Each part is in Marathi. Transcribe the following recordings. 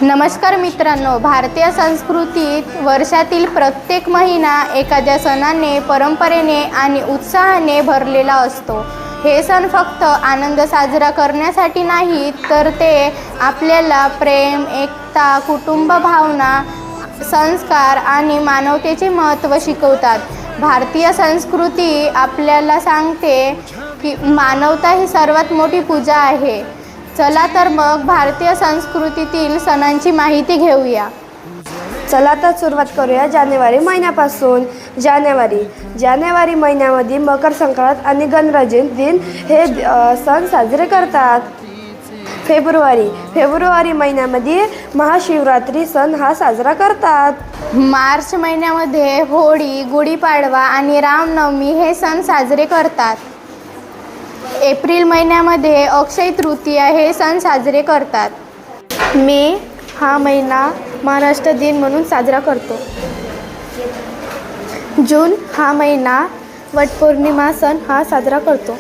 नमस्कार मित्रांनो, भारतीय संस्कृतीत वर्षातील प्रत्येक महिना एखाद्या सणाने, परंपरेने आणि उत्साहाने भरलेला असतो. हे सण फक्त आनंद साजरा करण्यासाठी नाहीत, तर ते आपल्याला प्रेम, एकता, कुटुंब भावना, संस्कार आणि मानवतेचे महत्त्व शिकवतात. भारतीय संस्कृती आपल्याला सांगते की मानवता ही सर्वात मोठी पूजा आहे. चला तर मग भारतीय संस्कृतीतील सणांची माहिती घेऊया. चला तर सुरुवात करूया जानेवारी महिन्यापासून. जानेवारी महिन्यामध्ये मकर संक्रांत आणि गणराज दिन हे सण साजरे करतात. फेब्रुवारी महिन्यामध्ये महाशिवरात्री सण हा साजरा करतात. मार्च महिन्यामध्ये होळी, गुढीपाडवा आणि रामनवमी हे सण साजरे करतात. एप्रिल महिन्यामध्ये अक्षय तृतीया हे सण साजरे करतात. मे हा महिना महाराष्ट्र दिन म्हणून साजरा करतो. जून हा महिना वटपौर्णिमा सण हा साजरा करतो.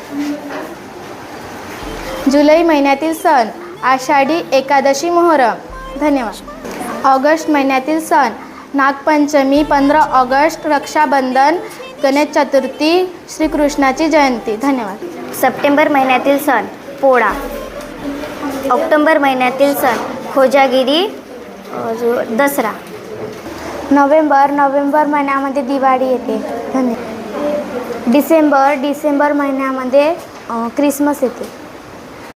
जुलै महिन्यातील सण आषाढी एकादशी, मोहरम. धन्यवाद. ऑगस्ट महिन्यातील सण नागपंचमी, 15 ऑगस्ट, रक्षाबंधन, गणेश चतुर्थी, श्रीकृष्णाची जयंती. धन्यवाद. सप्टेंबर महिन्यातील सण पोळा. ऑक्टोबर महिन्यातील सण खोजागिरी, दसरा. नोव्हेंबर महिन्यामध्ये दिवाळी येते. धन्यवाद. डिसेंबर महिन्यामध्ये ख्रिसमस येते.